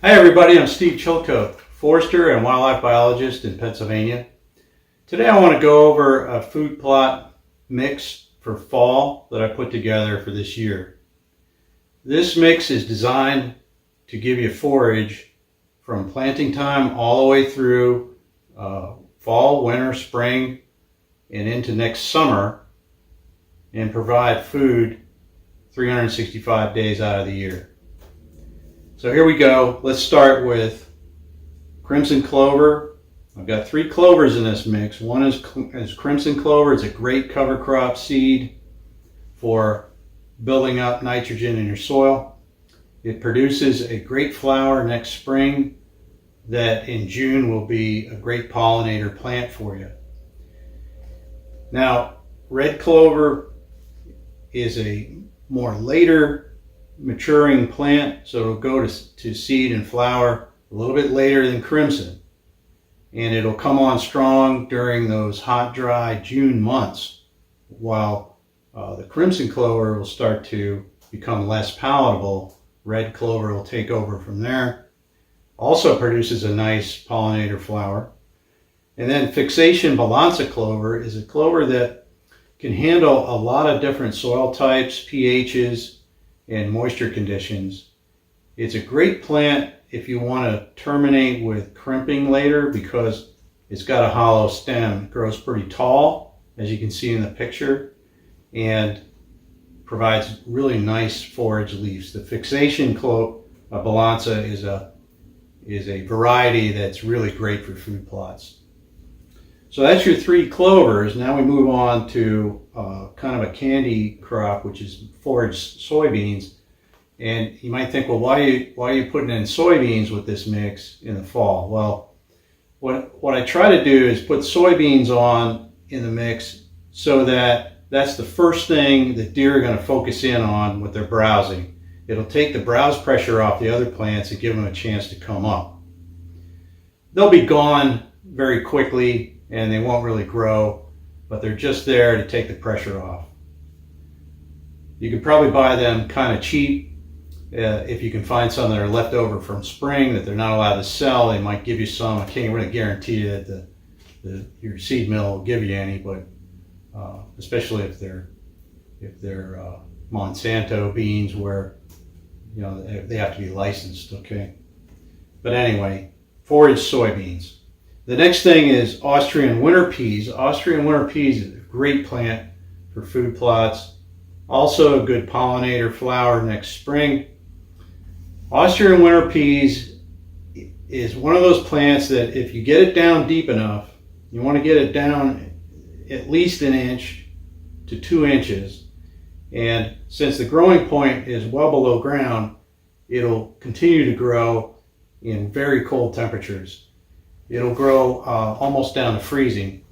Hi everybody, I'm Steve Chilcote, forester and wildlife biologist in Pennsylvania. Today I want to go over a food plot mix for fall that I put together for this year. This mix is designed to give you forage from planting time all the way through fall, winter, spring, and into next summer, and provide food 365 days out of the year. So here we go. Let's start with crimson clover. I've got 3 clovers in this mix. One is crimson clover. It's a great cover crop seed for building up nitrogen in your soil. It produces a great flower next spring that in June will be a great pollinator plant for you. Now, red clover is a more later maturing plant, so it'll go to seed and flower a little bit later than crimson, and it'll come on strong during those hot, dry June months, while the crimson clover will start to become less palatable. Red clover will take over from there. Also produces a nice pollinator flower. And then fixation Balansa clover is a clover that can handle a lot of different soil types, pHs, and moisture conditions. It's a great plant if you want to terminate with crimping later, because it's got a hollow stem. It grows pretty tall, as you can see in the picture, and provides really nice forage leaves. The fixation Balansa is a variety that's really great for food plots. So that's your 3 clovers. Now we move on to kind of a candy crop, which is foraged soybeans. And you might think, well, why are you putting in soybeans with this mix in the fall? Well, what I try to do is put soybeans on in the mix so that that's the first thing that deer are going to focus in on with their browsing. It'll take the browse pressure off the other plants and give them a chance to come up. They'll be gone very quickly and they won't really grow, but they're just there to take the pressure off. You can probably buy them kind of cheap. If you can find some that are left over from spring that they're not allowed to sell, they might give you some. I can't really guarantee you that your seed mill will give you any, but especially if they're Monsanto beans, where they have to be licensed. Okay, but anyway, foraged soybeans. The next thing is Austrian winter peas. Austrian winter peas is a great plant for food plots. Also a good pollinator flower next spring. Austrian winter peas is one of those plants that if you get it down deep enough, you want to get it down at least 1 inch to 2 inches. And since the growing point is well below ground, it'll continue to grow in very cold temperatures. It'll grow almost down to freezing.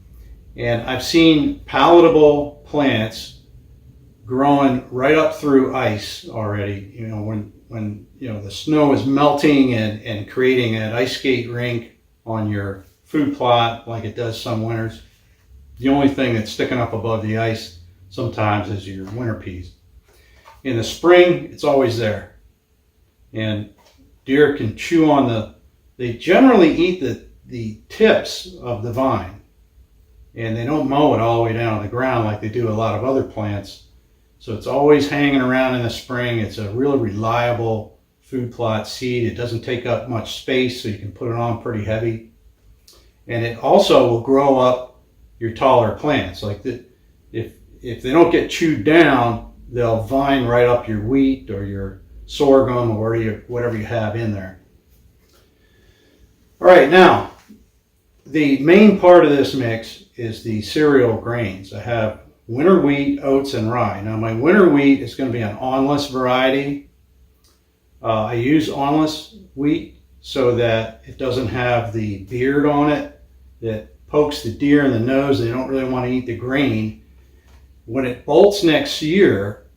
And I've seen palatable plants growing right up through ice already. When the snow is melting and creating an ice skate rink on your food plot like it does some winters. The only thing that's sticking up above the ice sometimes is your winter peas. In the spring, it's always there. And deer can chew on they generally eat the tips of the vine, and they don't mow it all the way down to the ground like they do a lot of other plants. So it's always hanging around in the spring. It's a really reliable food plot seed. It doesn't take up much space, so you can put it on pretty heavy. And it also will grow up your taller plants. Like if they don't get chewed down, they'll vine right up your wheat or your sorghum or whatever you have in there. All right, now, the main part of this mix is the cereal grains. I have winter wheat, oats, and rye. Now, my winter wheat is going to be an awnless variety. I use awnless wheat so that it doesn't have the beard on it that pokes the deer in the nose. They don't really want to eat the grain. When it bolts next year,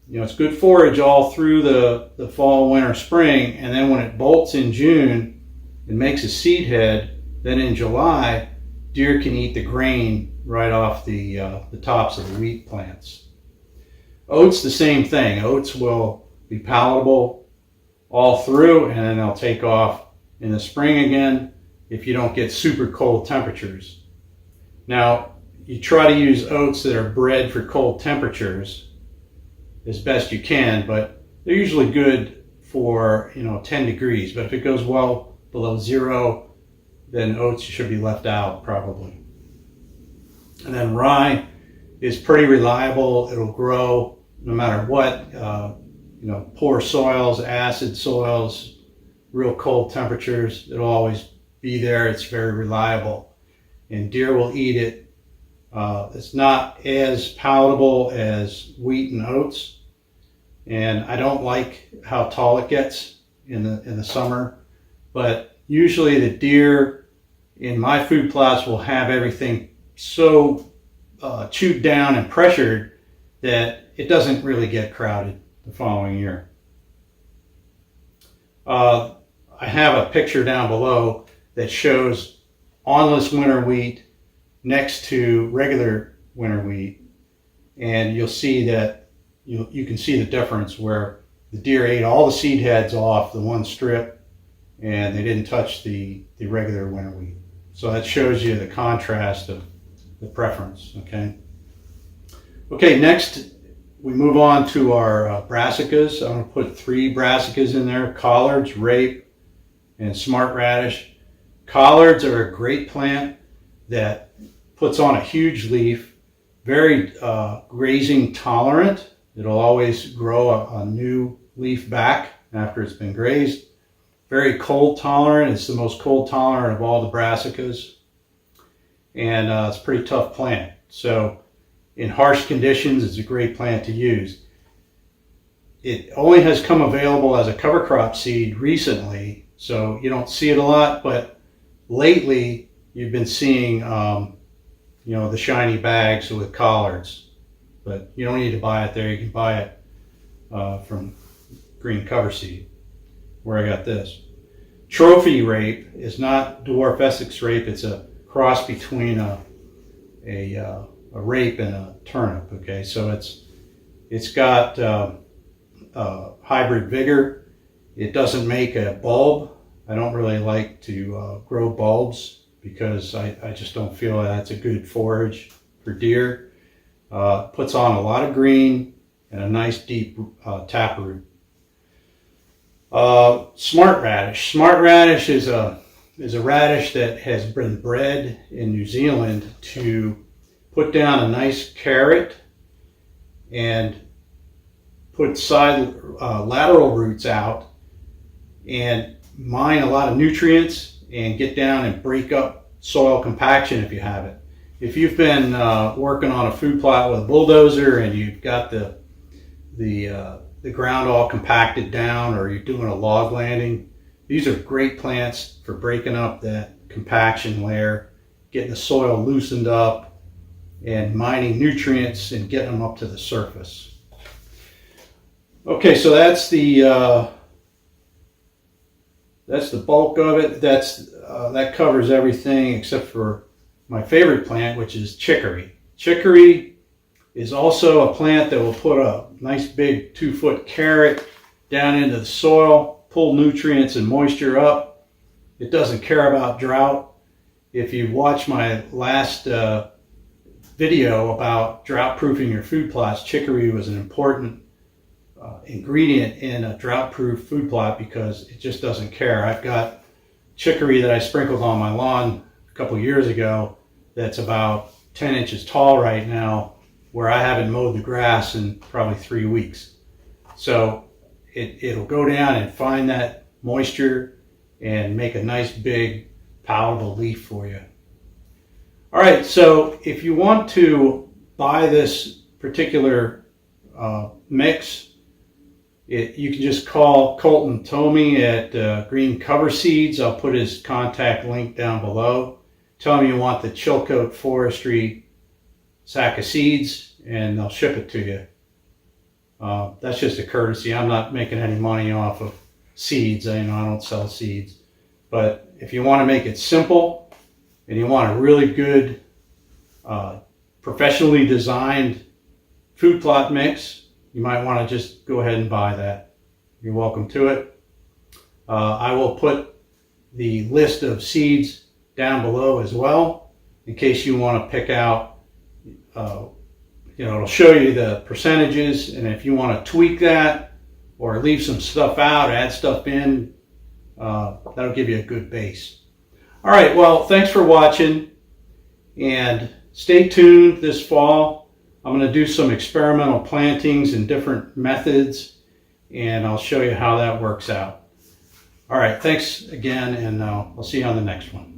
it's good forage all through the fall, winter, spring, and then when it bolts in June and makes a seed head, then in July, deer can eat the grain right off the tops of the wheat plants. Oats, the same thing. Oats will be palatable all through, and then they'll take off in the spring again if you don't get super cold temperatures. Now, you try to use oats that are bred for cold temperatures as best you can, but they're usually good for 10 degrees. But if it goes well below 0, then oats should be left out probably. And then rye is pretty reliable. It'll grow no matter what. Poor soils, acid soils, real cold temperatures. It'll always be there. It's very reliable, and deer will eat it. It's not as palatable as wheat and oats, and I don't like how tall it gets in the summer. But usually the deer in my food plots will have everything so chewed down and pressured that it doesn't really get crowded the following year. I have a picture down below that shows awnless winter wheat next to regular winter wheat, and you'll see that you can see the difference where the deer ate all the seed heads off the one strip and they didn't touch the regular winter wheat. So that shows you the contrast of the preference. Okay, next we move on to our brassicas. I'm going to put 3 brassicas in there: collards, rape, and smart radish. Collards are a great plant that puts on a huge leaf, very grazing tolerant. It'll always grow a new leaf back after it's been grazed. Very cold tolerant. It's the most cold tolerant of all the brassicas, and it's a pretty tough plant. So in harsh conditions, it's a great plant to use. It only has come available as a cover crop seed recently, so you don't see it a lot, but lately you've been seeing the shiny bags with collards. But you don't need to buy it there. You can buy it from green cover seed, where I got this. Trophy rape is not dwarf Essex rape. It's a cross between a rape and a turnip. Okay, so it's got hybrid vigor. It doesn't make a bulb. I don't really like to grow bulbs because I just don't feel that's a good forage for deer. Puts on a lot of green and a nice deep taproot. Smart radish. Smart radish is a radish that has been bred in New Zealand to put down a nice carrot and put lateral roots out and mine a lot of nutrients and get down and break up soil compaction if you have it. If you've been working on a food plot with a bulldozer and you've got the ground all compacted down, or you're doing a log landing, these are great plants for breaking up that compaction layer, getting the soil loosened up, and mining nutrients and getting them up to the surface. Okay, so that's the bulk of it. That covers everything except for my favorite plant, which is chicory. Chicory is also a plant that will put a nice big 2-foot carrot down into the soil, pull nutrients and moisture up. It doesn't care about drought. If you watch my last video about drought proofing your food plots, chicory was an important ingredient in a drought proof food plot because it just doesn't care. I've got chicory that I sprinkled on my lawn a couple years ago that's about 10 inches tall right now, where I haven't mowed the grass in probably 3 weeks. So it'll go down and find that moisture and make a nice big palatable leaf for you. All right, so if you want to buy this particular mix, you can just call Colton Tomey at Green Cover Seeds. I'll put his contact link down below. Tell him you want the Chilcote Forestry sack of seeds, and they'll ship it to you. That's just a courtesy. I'm not making any money off of seeds. I don't sell seeds. But if you want to make it simple and you want a really good, professionally designed food plot mix, you might want to just go ahead and buy that. You're welcome to it. I will put the list of seeds down below as well, in case you want to pick out, it'll show you the percentages, and if you want to tweak that or leave some stuff out, add stuff in, that'll give you a good base. All right, well, thanks for watching, and stay tuned this fall. I'm going to do some experimental plantings and different methods, and I'll show you how that works out. All right, thanks again, and I'll see you on the next one.